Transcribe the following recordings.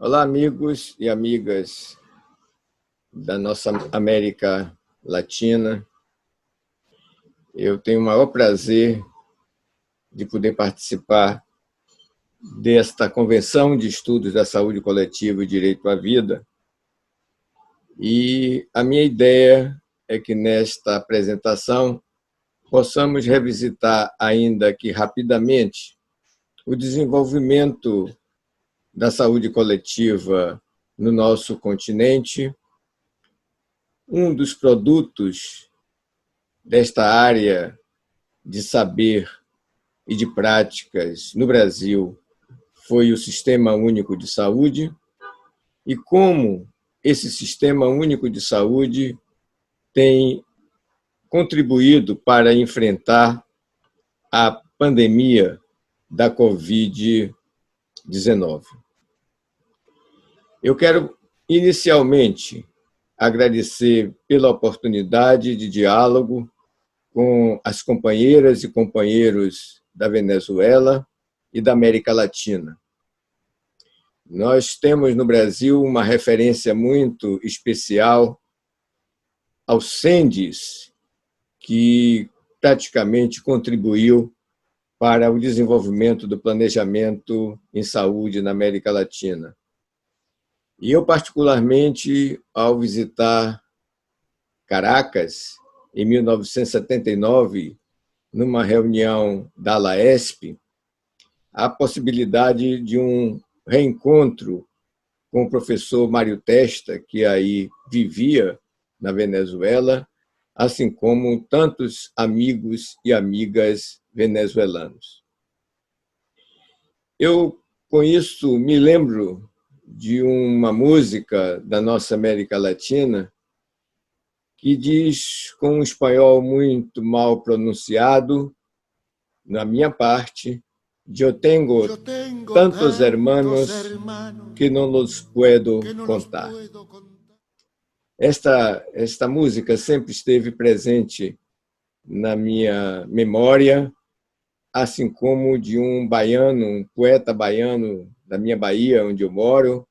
Olá, amigos e amigas da nossa América Latina. Eu tenho o maior prazer de poder participar desta Convenção de Estudos da Saúde Coletiva e Direito à Vida. E a minha ideia é que nesta apresentação possamos revisitar, ainda que rapidamente, o desenvolvimento da saúde coletiva no nosso continente. Um dos produtos desta área de saber e de práticas no Brasil foi o Sistema Único de Saúde, e como esse Sistema Único de Saúde tem contribuído para enfrentar a pandemia da Covid-19. Eu quero, inicialmente, agradecer pela oportunidade de diálogo com as companheiras e companheiros da Venezuela e da América Latina. Nós temos no Brasil uma referência muito especial ao CENDES, que praticamente contribuiu para o desenvolvimento do planejamento em saúde na América Latina. E eu, particularmente, ao visitar Caracas, em 1979, numa reunião da LAESP, a possibilidade de um reencontro com o professor Mário Testa, que aí vivia na Venezuela, assim como tantos amigos e amigas venezuelanos. Eu, com isso, me lembro de uma música da nossa América Latina que diz, com um espanhol muito mal pronunciado, na minha parte, eu tenho tantos hermanos que não los puedo contar. Esta música sempre esteve presente na minha memória, assim como de um baiano, um poeta baiano da minha Bahia, onde eu moro,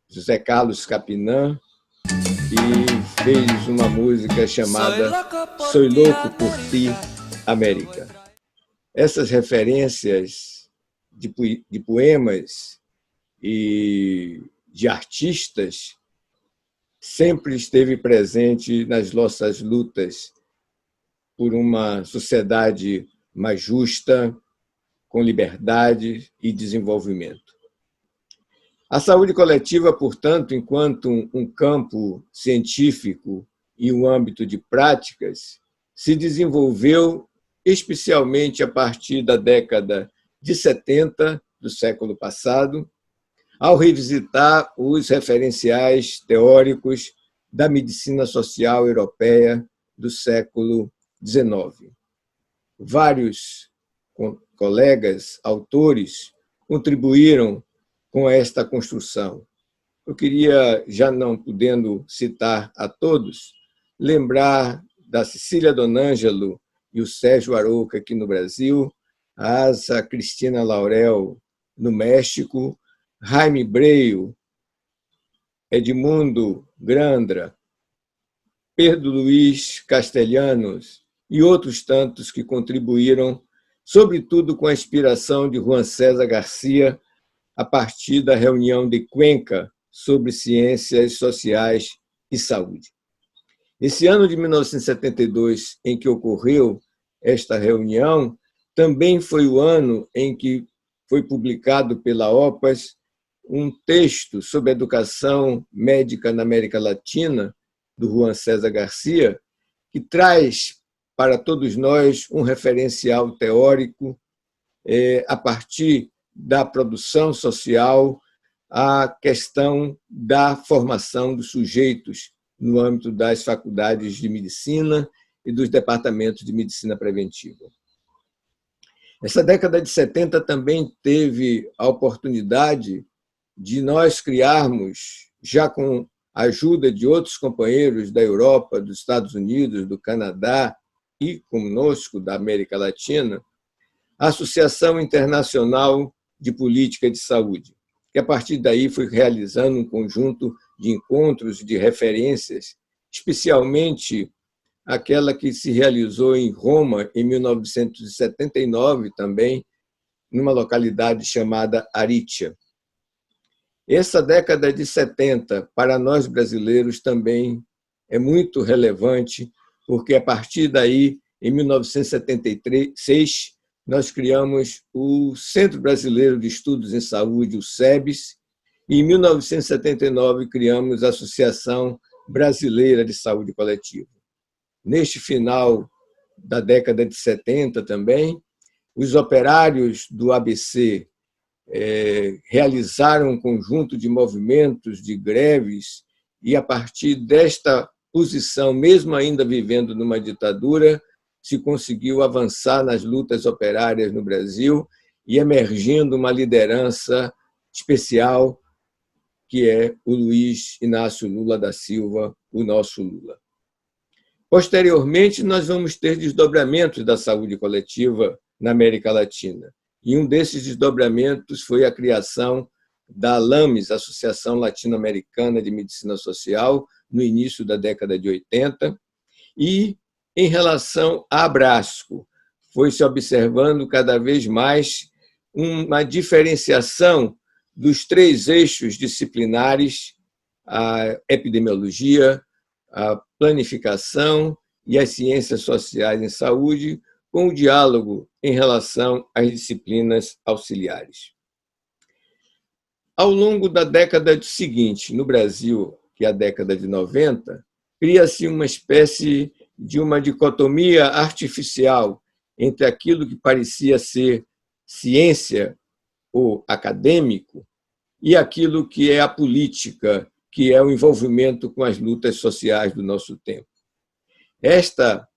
José Carlos Capinã, que fez uma música chamada Soy Louco por Ti, América. Essas referências de poemas e de artistas sempre esteve presente nas nossas lutas por uma sociedade mais justa, com liberdade e desenvolvimento. A saúde coletiva, portanto, enquanto um campo científico e um âmbito de práticas, se desenvolveu especialmente a partir da década de 70 do século passado, ao revisitar os referenciais teóricos da medicina social europeia do século XIX. Vários colegas, autores, contribuíram com esta construção. Eu queria, já não podendo citar a todos, lembrar da Cecília Donângelo e o Sérgio Arouca aqui no Brasil, a Asa Cristina Laurel no México, Jaime Breio, Edmundo Grandra, Pedro Luiz Castelhanos e outros tantos que contribuíram, sobretudo com a inspiração de Juan César Garcia, a partir da reunião de Cuenca sobre ciências sociais e saúde. Esse ano de 1972, em que ocorreu esta reunião, também foi o ano em que foi publicado pela OPAS um texto sobre educação médica na América Latina, do Juan César Garcia, que traz para todos nós um referencial teórico a partir da produção social, a questão da formação dos sujeitos no âmbito das faculdades de medicina e dos departamentos de medicina preventiva. Essa década de 70 também teve a oportunidade de nós criarmos, já com a ajuda de outros companheiros da Europa, dos Estados Unidos, do Canadá e conosco da América Latina, a Associação Internacional de Política de Saúde, que a partir daí foi realizando um conjunto de encontros, de referências, especialmente aquela que se realizou em Roma em 1979 também, numa localidade chamada Aricia. Essa década de 70, para nós brasileiros, também é muito relevante, porque a partir daí, em 1976, nós criamos o Centro Brasileiro de Estudos em Saúde, o SEBS, e em 1979 criamos a Associação Brasileira de Saúde Coletiva. Neste final da década de 70 também, os operários do ABC realizaram um conjunto de movimentos, de greves, e a partir desta posição, mesmo ainda vivendo numa ditadura, se conseguiu avançar nas lutas operárias no Brasil e emergindo uma liderança especial, que é o Luiz Inácio Lula da Silva, o nosso Lula. Posteriormente, nós vamos ter desdobramentos da saúde coletiva na América Latina. E um desses desdobramentos foi a criação da ALAMES, Associação Latino-Americana de Medicina Social, no início da década de 80. E, em relação à Abrasco, foi se observando cada vez mais uma diferenciação dos 3 eixos disciplinares, a epidemiologia, a planificação e as ciências sociais em saúde, com o diálogo em relação às disciplinas auxiliares. Ao longo da década seguinte, no Brasil, que é a década de 90, cria-se uma espécie de uma dicotomia artificial entre aquilo que parecia ser ciência ou acadêmico e aquilo que é a política, que é o envolvimento com as lutas sociais do nosso tempo. Esta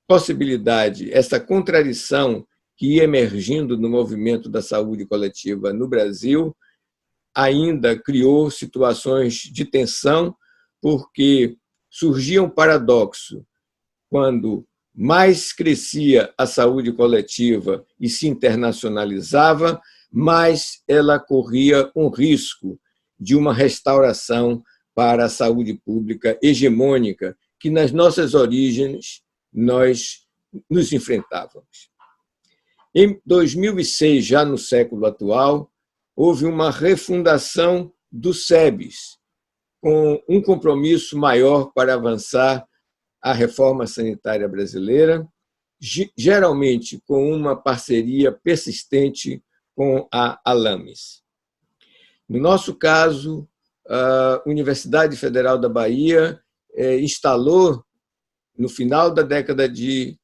possibilidade, essa contradição que ia emergindo no movimento da saúde coletiva no Brasil, ainda criou situações de tensão, porque surgia um paradoxo. Quando mais crescia a saúde coletiva e se internacionalizava, mais ela corria um risco de uma restauração para a saúde pública hegemônica, que nas nossas origens nós nos enfrentávamos. Em 2006, já no século atual, houve uma refundação do SEBS, com um compromisso maior para avançar a reforma sanitária brasileira, geralmente com uma parceria persistente com a ALAMES. No nosso caso, a Universidade Federal da Bahia instalou, no final da década de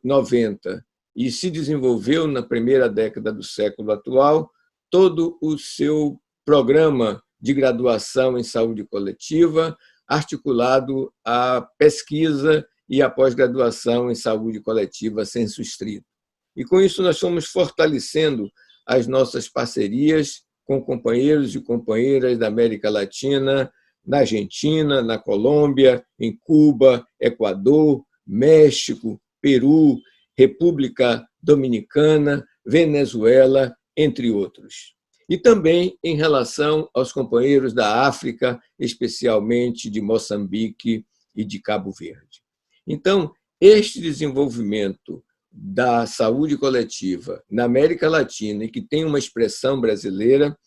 90, e se desenvolveu na primeira década do século atual, todo o seu programa de graduação em saúde coletiva, articulado à pesquisa e à pós-graduação em saúde coletiva sensu stricto. E, com isso, nós fomos fortalecendo as nossas parcerias com companheiros e companheiras da América Latina, na Argentina, na Colômbia, em Cuba, Equador, México, Peru, República Dominicana, Venezuela, entre outros. E também em relação aos companheiros da África, especialmente de Moçambique e de Cabo Verde. Então, este desenvolvimento da saúde coletiva na América Latina, e que tem uma expressão brasileira,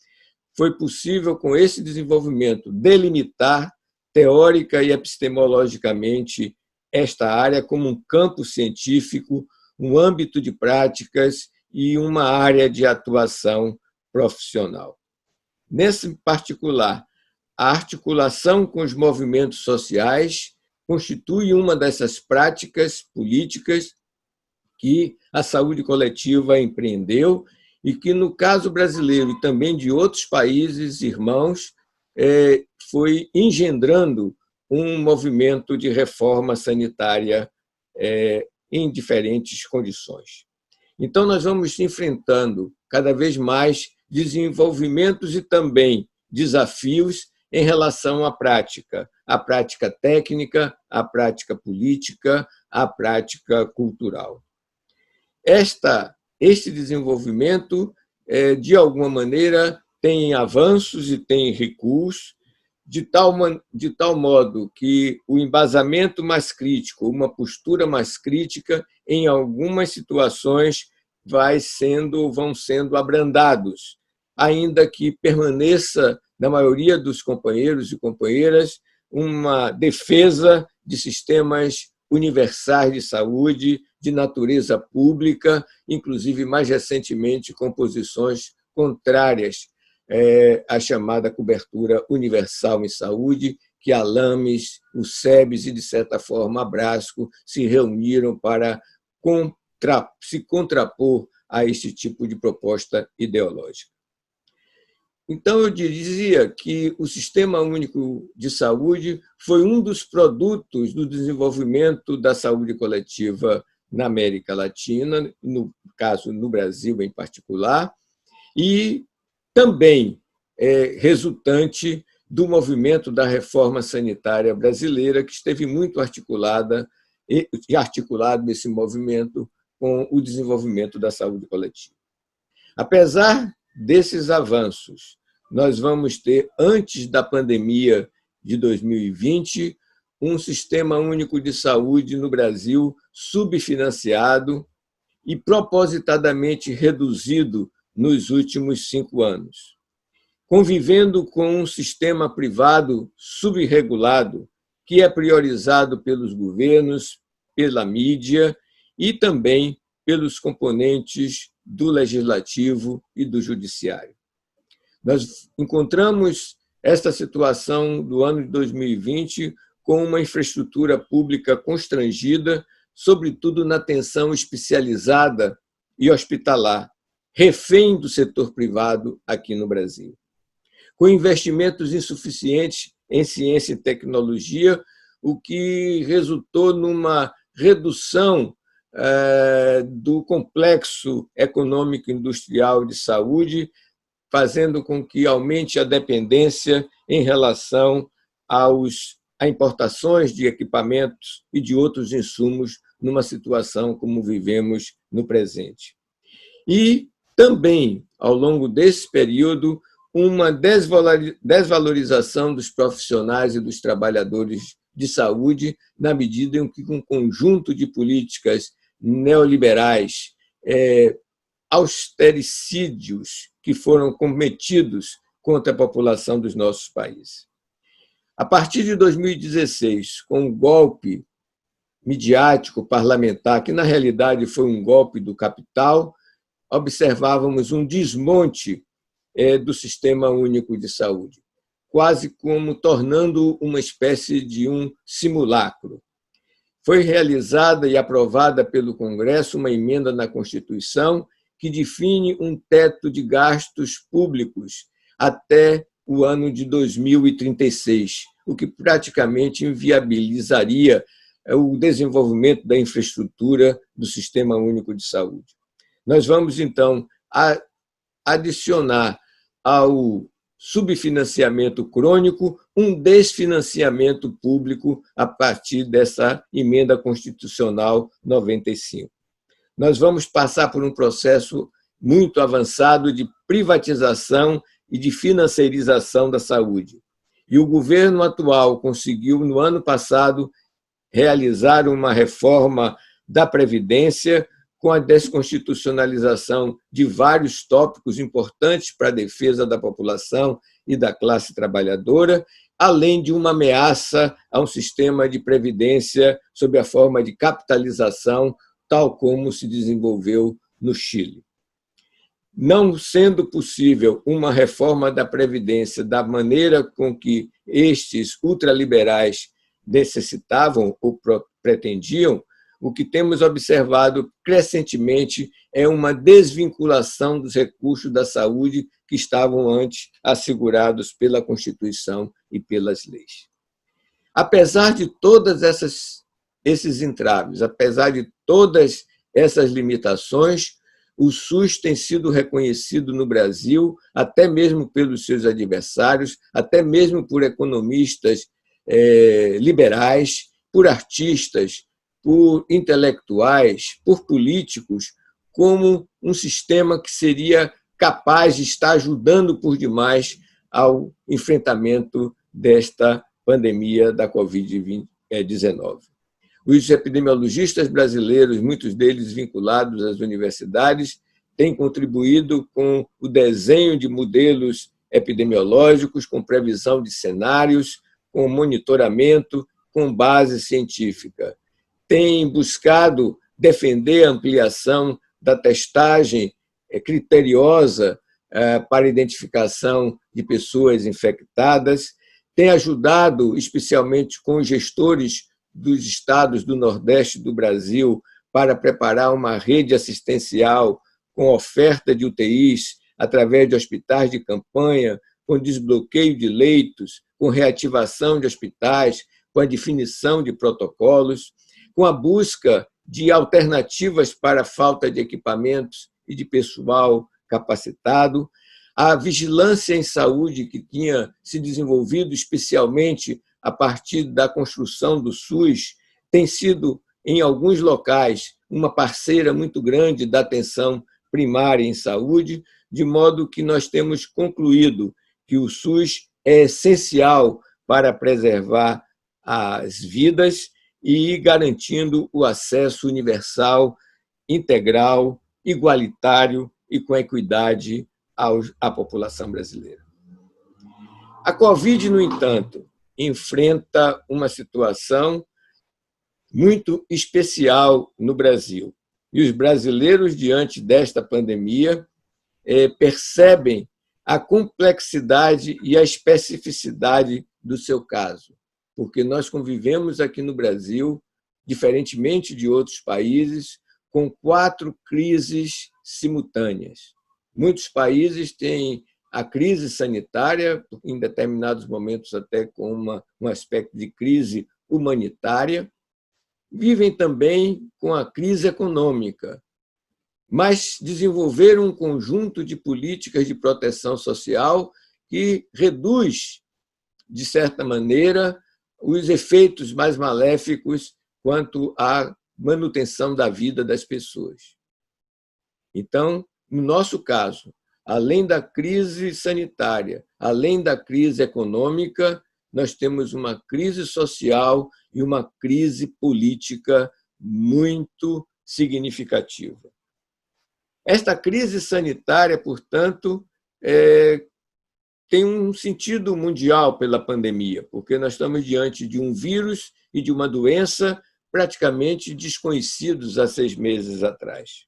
foi possível, com esse desenvolvimento, delimitar teórica e epistemologicamente esta área como um campo científico, um âmbito de práticas e uma área de atuação profissional. Nesse particular, a articulação com os movimentos sociais constitui uma dessas práticas políticas que a saúde coletiva empreendeu e que, no caso brasileiro e também de outros países irmãos, foi engendrando um movimento de reforma sanitária em diferentes condições. Então, nós vamos enfrentando cada vez mais desenvolvimentos e também desafios em relação à prática técnica, à prática política, à prática cultural. Este desenvolvimento, de alguma maneira, tem avanços e tem recuos, de tal modo que o embasamento mais crítico, uma postura mais crítica, em algumas situações vão sendo abrandados, ainda que permaneça, na maioria dos companheiros e companheiras, uma defesa de sistemas universais de saúde, de natureza pública, inclusive, mais recentemente, com posições contrárias à chamada cobertura universal em saúde, que a LAMES, o SEBS e, de certa forma, a Brasco se reuniram para se contrapor a este tipo de proposta ideológica. Então, eu dizia que o Sistema Único de Saúde foi um dos produtos do desenvolvimento da saúde coletiva na América Latina, no caso, no Brasil em particular, e também resultante do movimento da reforma sanitária brasileira, que esteve muito articulado esse movimento com o desenvolvimento da saúde coletiva. Apesar desses avanços, nós vamos ter, antes da pandemia de 2020, um Sistema Único de Saúde no Brasil subfinanciado e propositadamente reduzido nos últimos 5 anos, convivendo com um sistema privado subregulado, que é priorizado pelos governos, pela mídia e também pelos componentes do legislativo e do judiciário. Nós encontramos esta situação do ano de 2020 com uma infraestrutura pública constrangida, sobretudo na atenção especializada e hospitalar, refém do setor privado aqui no Brasil. Com investimentos insuficientes em ciência e tecnologia, o que resultou numa redução do complexo econômico-industrial de saúde, fazendo com que aumente a dependência em relação a importações de equipamentos e de outros insumos numa situação como vivemos no presente. E também, ao longo desse período, uma desvalorização dos profissionais e dos trabalhadores de saúde, na medida em que um conjunto de políticas neoliberais, austericídios que foram cometidos contra a população dos nossos países. A partir de 2016, com o golpe midiático parlamentar, que na realidade foi um golpe do capital, observávamos um desmonte do Sistema Único de Saúde, quase como tornando uma espécie de um simulacro. Foi realizada e aprovada pelo Congresso uma emenda na Constituição que define um teto de gastos públicos até o ano de 2036, o que praticamente inviabilizaria o desenvolvimento da infraestrutura do Sistema Único de Saúde. Nós vamos, então, adicionar ao subfinanciamento crônico um desfinanciamento público a partir dessa emenda constitucional 95. Nós vamos passar por um processo muito avançado de privatização e de financiarização da saúde. E o governo atual conseguiu, no ano passado, realizar uma reforma da Previdência com a desconstitucionalização de vários tópicos importantes para a defesa da população e da classe trabalhadora, além de uma ameaça a um sistema de previdência sob a forma de capitalização, tal como se desenvolveu no Chile. Não sendo possível uma reforma da Previdência da maneira com que estes ultraliberais necessitavam ou pretendiam, o que temos observado crescentemente é uma desvinculação dos recursos da saúde que estavam antes assegurados pela Constituição e pelas leis. Apesar de todas esses entraves, apesar de todas essas limitações, o SUS tem sido reconhecido no Brasil, até mesmo pelos seus adversários, até mesmo por economistas liberais, por artistas, por intelectuais, por políticos, como um sistema que seria capaz de estar ajudando por demais ao enfrentamento desta pandemia da Covid-19. Os epidemiologistas brasileiros, muitos deles vinculados às universidades, têm contribuído com o desenho de modelos epidemiológicos, com previsão de cenários, com monitoramento, com base científica. Têm buscado defender a ampliação da testagem criteriosa para identificação de pessoas infectadas, têm ajudado, especialmente com os gestores dos estados do Nordeste do Brasil, para preparar uma rede assistencial com oferta de UTIs através de hospitais de campanha, com desbloqueio de leitos, com reativação de hospitais, com a definição de protocolos, com a busca de alternativas para a falta de equipamentos e de pessoal capacitado, a vigilância em saúde que tinha se desenvolvido especialmente a partir da construção do SUS, tem sido, em alguns locais, uma parceira muito grande da atenção primária em saúde, de modo que nós temos concluído que o SUS é essencial para preservar as vidas e garantindo o acesso universal, integral, igualitário e com equidade à população brasileira. A Covid, no entanto, enfrenta uma situação muito especial no Brasil. E os brasileiros, diante desta pandemia, percebem a complexidade e a especificidade do seu caso, porque nós convivemos aqui no Brasil, diferentemente de outros países, com 4 crises simultâneas. Muitos países têm a crise sanitária, em determinados momentos até com um aspecto de crise humanitária, vivem também com a crise econômica, mas desenvolveram um conjunto de políticas de proteção social que reduz, de certa maneira, os efeitos mais maléficos quanto à manutenção da vida das pessoas. Então, no nosso caso, além da crise sanitária, além da crise econômica, nós temos uma crise social e uma crise política muito significativa. Esta crise sanitária, portanto, tem um sentido mundial pela pandemia, porque nós estamos diante de um vírus e de uma doença praticamente desconhecidos há 6 meses atrás,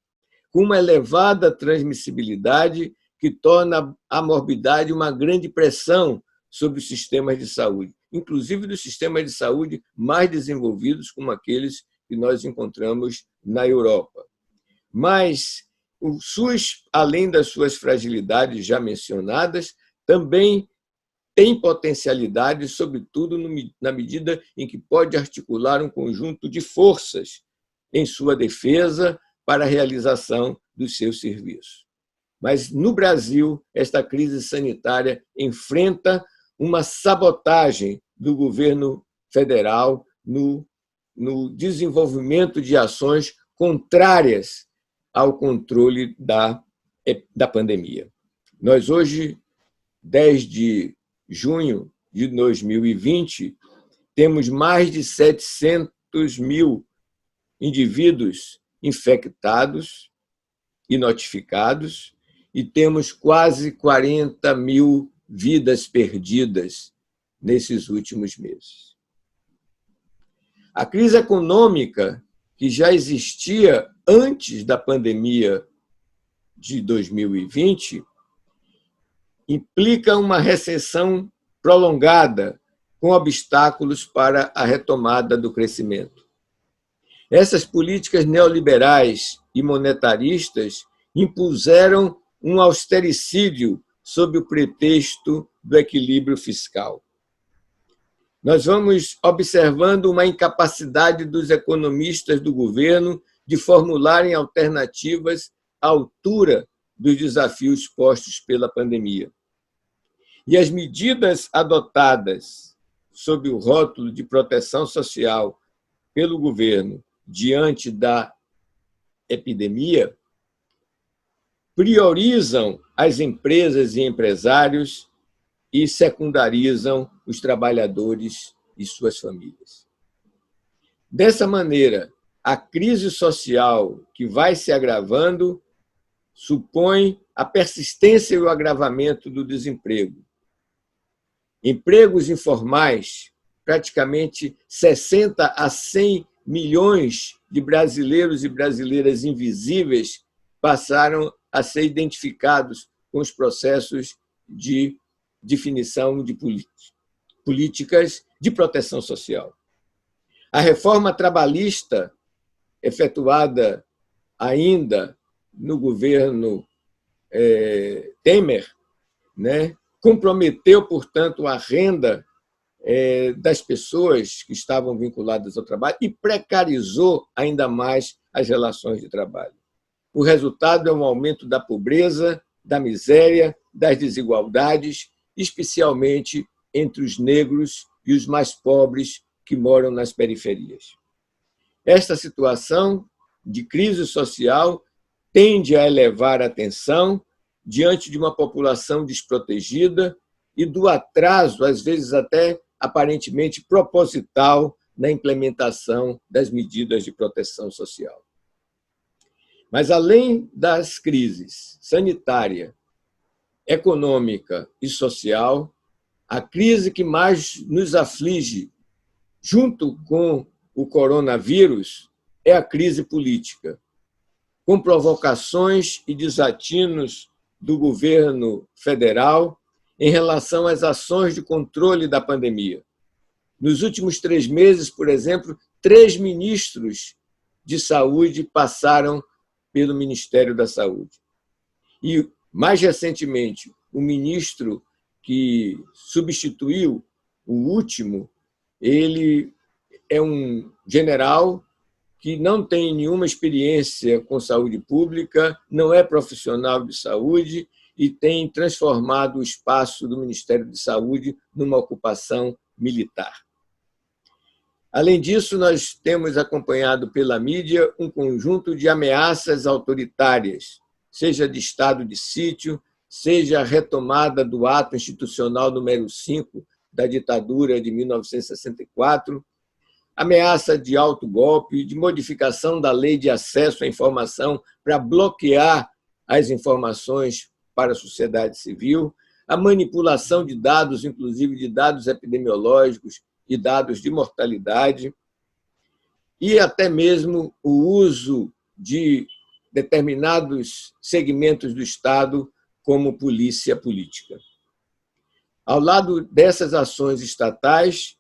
com uma elevada transmissibilidade que torna a morbidade uma grande pressão sobre os sistemas de saúde, inclusive dos sistemas de saúde mais desenvolvidos, como aqueles que nós encontramos na Europa. Mas o SUS, além das suas fragilidades já mencionadas, também tem potencialidade, sobretudo na medida em que pode articular um conjunto de forças em sua defesa para a realização dos seus serviços. Mas, no Brasil, esta crise sanitária enfrenta uma sabotagem do governo federal no desenvolvimento de ações contrárias ao controle da pandemia. Nós, hoje, 10 de junho de 2020, temos mais de 700 mil indivíduos infectados e notificados, e temos quase 40 mil vidas perdidas nesses últimos meses. A crise econômica, que já existia antes da pandemia de 2020, implica uma recessão prolongada, com obstáculos para a retomada do crescimento. Essas políticas neoliberais e monetaristas impuseram um austericídio sob o pretexto do equilíbrio fiscal. Nós vamos observando uma incapacidade dos economistas do governo de formularem alternativas à altura dos desafios postos pela pandemia. E as medidas adotadas sob o rótulo de proteção social pelo governo diante da epidemia priorizam as empresas e empresários e secundarizam os trabalhadores e suas famílias. Dessa maneira, a crise social que vai se agravando supõe a persistência e o agravamento do desemprego. Empregos informais, praticamente 60 a 100 milhões de brasileiros e brasileiras invisíveis passaram a ser identificados com os processos de definição de políticas de proteção social. A reforma trabalhista, efetuada ainda no governo Temer, comprometeu, portanto, a renda das pessoas que estavam vinculadas ao trabalho e precarizou ainda mais as relações de trabalho. O resultado é um aumento da pobreza, da miséria, das desigualdades, especialmente entre os negros e os mais pobres que moram nas periferias. Esta situação de crise social tende a elevar a atenção diante de uma população desprotegida e do atraso, às vezes até aparentemente proposital, na implementação das medidas de proteção social. Mas, além das crises sanitária, econômica e social, a crise que mais nos aflige, junto com o coronavírus, é a crise política, com provocações e desatinos do governo federal em relação às ações de controle da pandemia. Nos últimos 3 meses, por exemplo, 3 ministros de saúde passaram pelo Ministério da Saúde. E, mais recentemente, o ministro que substituiu o último, ele é um general que não tem nenhuma experiência com saúde pública, não é profissional de saúde e tem transformado o espaço do Ministério de Saúde numa ocupação militar. Além disso, nós temos acompanhado pela mídia um conjunto de ameaças autoritárias, seja de estado de sítio, seja a retomada do ato institucional número 5 da ditadura de 1964, ameaça de autogolpe, de modificação da lei de acesso à informação para bloquear as informações para a sociedade civil, a manipulação de dados, inclusive de dados epidemiológicos e dados de mortalidade, e até mesmo o uso de determinados segmentos do Estado como polícia política. Ao lado dessas ações estatais,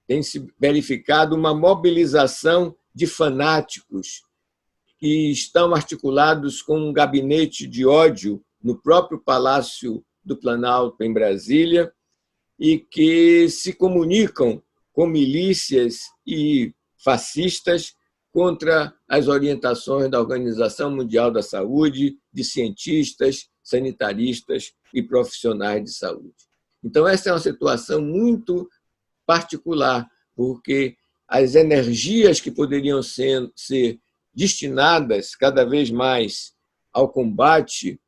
tem se verificado uma mobilização de fanáticos que estão articulados com um gabinete de ódio no próprio Palácio do Planalto, em Brasília, e que se comunicam com milícias e fascistas contra as orientações da Organização Mundial da Saúde, de cientistas, sanitaristas e profissionais de saúde. Então, essa é uma situação muito particular, porque as energias que poderiam ser destinadas cada vez mais ao combate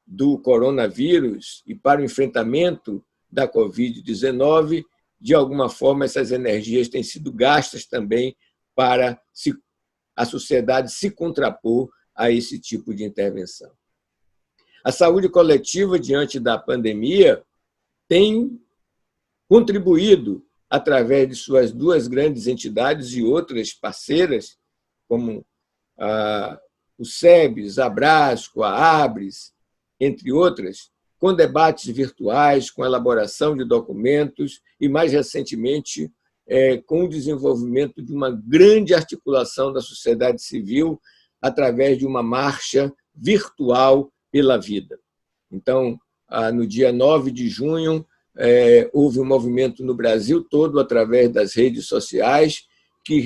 do coronavírus e para o enfrentamento da Covid-19, de alguma forma, essas energias têm sido gastas também para a sociedade se contrapor a esse tipo de intervenção. A saúde coletiva, diante da pandemia, tem contribuído, através de suas 2 grandes entidades e outras parceiras, como o SEBS, a Abrasco, a Abres, entre outras, com debates virtuais, com elaboração de documentos e, mais recentemente, com o desenvolvimento de uma grande articulação da sociedade civil através de uma marcha virtual pela vida. Então, no dia 9 de junho, houve um movimento no Brasil todo, através das redes sociais, que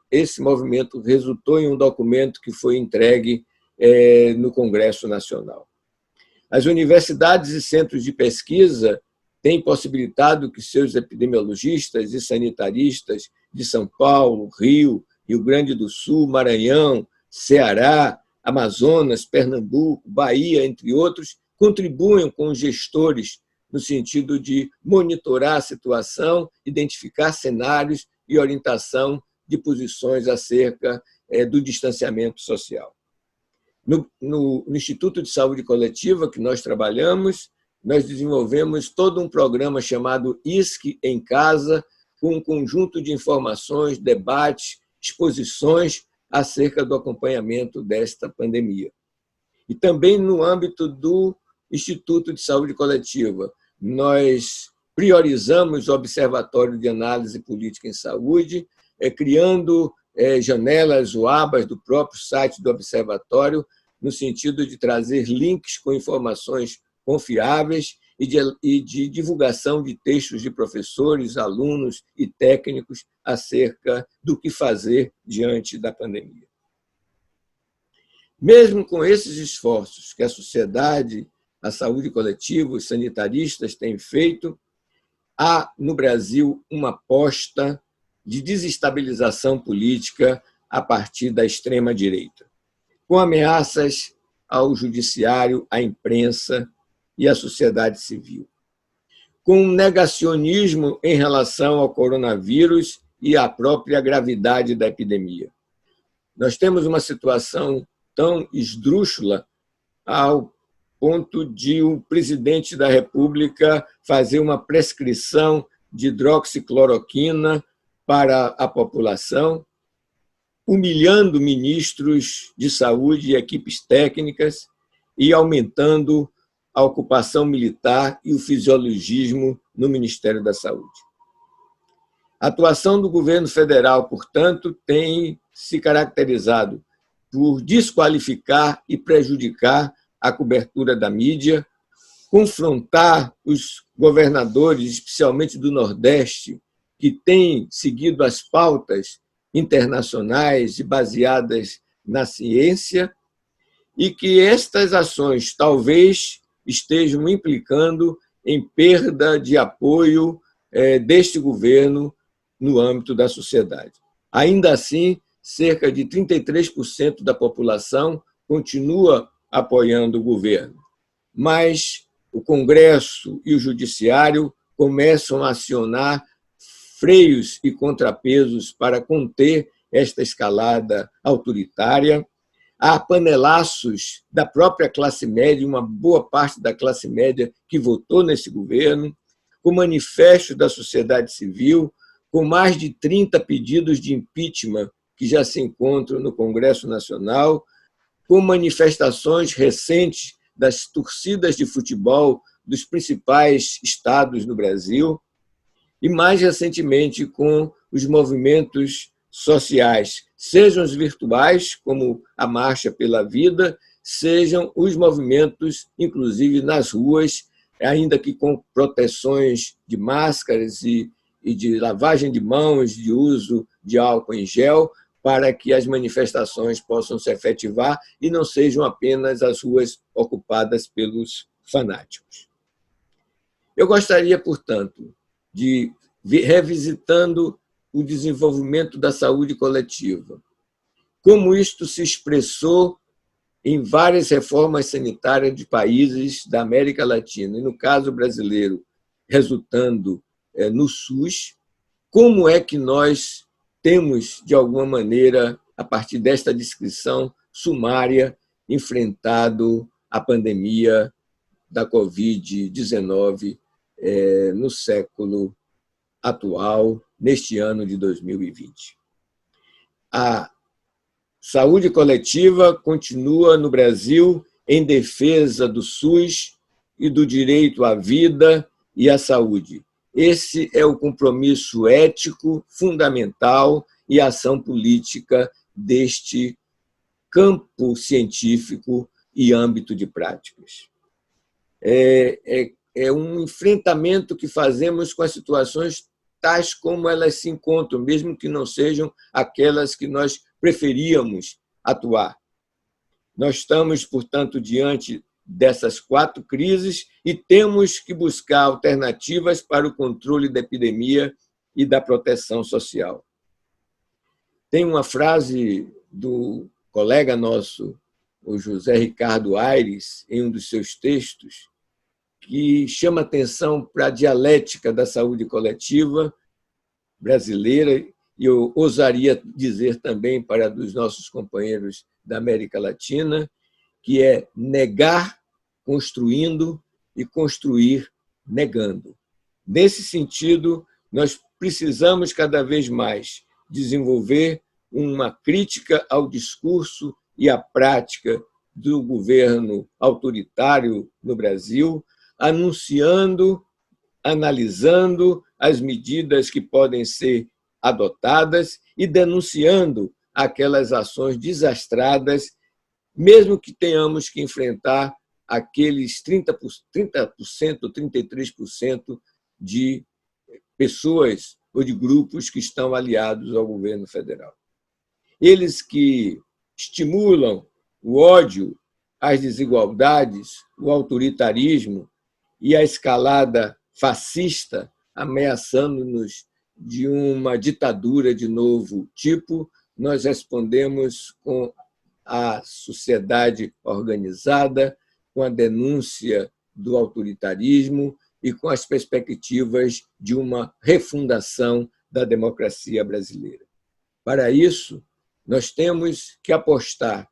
esse movimento resultou em um documento que foi entregue no Congresso Nacional. As universidades e centros de pesquisa têm possibilitado que seus epidemiologistas e sanitaristas de São Paulo, Rio, Rio Grande do Sul, Maranhão, Ceará, Amazonas, Pernambuco, Bahia, entre outros, contribuem com os gestores no sentido de monitorar a situação, identificar cenários e orientação de posições acerca do distanciamento social. No Instituto de Saúde Coletiva que nós trabalhamos, nós desenvolvemos todo um programa chamado ISC em Casa, com um conjunto de informações, debates, exposições acerca do acompanhamento desta pandemia. E também no âmbito do Instituto de Saúde Coletiva, nós priorizamos o Observatório de Análise Política em Saúde, criando janelas ou abas do próprio site do Observatório, no sentido de trazer links com informações confiáveis e de divulgação de textos de professores, alunos e técnicos acerca do que fazer diante da pandemia. Mesmo com esses esforços que a sociedade, a saúde coletiva, os sanitaristas têm feito, há no Brasil uma aposta de desestabilização política a partir da extrema-direita, com ameaças ao judiciário, à imprensa e à sociedade civil, com um negacionismo em relação ao coronavírus e à própria gravidade da epidemia. Nós temos uma situação tão esdrúxula ao ponto de o presidente da República fazer uma prescrição de hidroxicloroquina para a população, humilhando ministros de saúde e equipes técnicas e aumentando a ocupação militar e o fisiologismo no Ministério da Saúde. A atuação do governo federal, portanto, tem se caracterizado por desqualificar e prejudicar a cobertura da mídia, confrontar os governadores, especialmente do Nordeste, que têm seguido as pautas internacionais e baseadas na ciência, e que estas ações talvez estejam implicando em perda de apoio deste governo no âmbito da sociedade. Ainda assim, cerca de 33% da população continua apoiando o governo, mas o Congresso e o Judiciário começam a acionar freios e contrapesos para conter esta escalada autoritária. Há panelaços da própria classe média, uma boa parte da classe média que votou nesse governo, com manifestos da sociedade civil, com mais de 30 pedidos de impeachment que já se encontram no Congresso Nacional, com manifestações recentes das torcidas de futebol dos principais estados do Brasil, e mais recentemente com os movimentos sociais, sejam os virtuais, como a Marcha pela Vida, sejam os movimentos, inclusive nas ruas, ainda que com proteções de máscaras e de lavagem de mãos, de uso de álcool em gel, para que as manifestações possam se efetivar e não sejam apenas as ruas ocupadas pelos fanáticos. Eu gostaria, portanto, de, revisitando o desenvolvimento da saúde coletiva, como isto se expressou em várias reformas sanitárias de países da América Latina, e no caso brasileiro, resultando no SUS, como é que nós temos, de alguma maneira, a partir desta descrição sumária, enfrentado a pandemia da Covid-19 no século atual, neste ano de 2020. A saúde coletiva continua no Brasil em defesa do SUS e do direito à vida e à saúde. Esse é o compromisso ético fundamental e a ação política deste campo científico e âmbito de práticas. É um enfrentamento que fazemos com as situações tais como elas se encontram, mesmo que não sejam aquelas que nós preferíamos atuar. Nós estamos, portanto, diante dessas 4 crises e temos que buscar alternativas para o controle da epidemia e da proteção social. Tem uma frase do colega nosso, o José Ricardo Ayres, em um dos seus textos, que chama atenção para a dialética da saúde coletiva brasileira, e eu ousaria dizer também para dos nossos companheiros da América Latina, que é negar construindo e construir negando. Nesse sentido, nós precisamos cada vez mais desenvolver uma crítica ao discurso e à prática do governo autoritário no Brasil, anunciando, analisando as medidas que podem ser adotadas e denunciando aquelas ações desastradas, mesmo que tenhamos que enfrentar aqueles 30% ou 33% de pessoas ou de grupos que estão aliados ao governo federal. Eles que estimulam o ódio, as desigualdades, o autoritarismo e a escalada fascista, ameaçando-nos de uma ditadura de novo tipo, nós respondemos com a sociedade organizada, com a denúncia do autoritarismo e com as perspectivas de uma refundação da democracia brasileira. Para isso, nós temos que apostar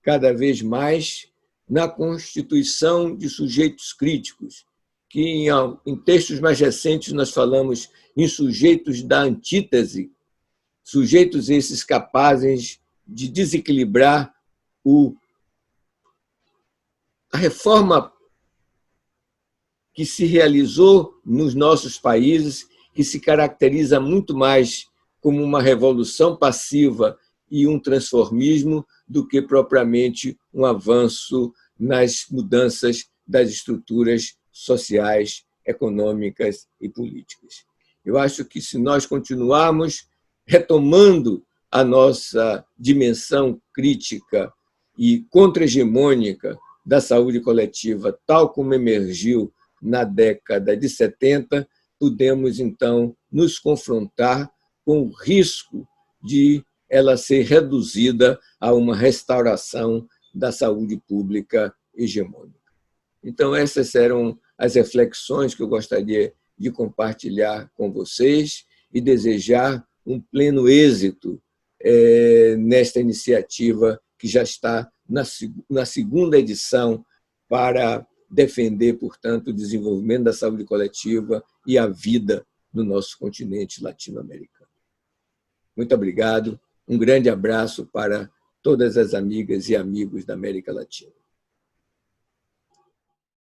cada vez mais na constituição de sujeitos críticos, que em textos mais recentes nós falamos em sujeitos da antítese, sujeitos esses capazes de desequilibrar a reforma que se realizou nos nossos países, que se caracteriza muito mais como uma revolução passiva e um transformismo do que propriamente um avanço nas mudanças das estruturas sociais, econômicas e políticas. Eu acho que, se nós continuarmos retomando a nossa dimensão crítica e contra-hegemônica da saúde coletiva, tal como emergiu na década de 70, podemos, então, nos confrontar com o risco de ela ser reduzida a uma restauração da saúde pública hegemônica. Então, essas eram as reflexões que eu gostaria de compartilhar com vocês e desejar um pleno êxito nesta iniciativa que já está na segunda edição para defender, portanto, o desenvolvimento da saúde coletiva e a vida no nosso continente latino-americano. Muito obrigado, um grande abraço para todas as amigas e amigos da América Latina.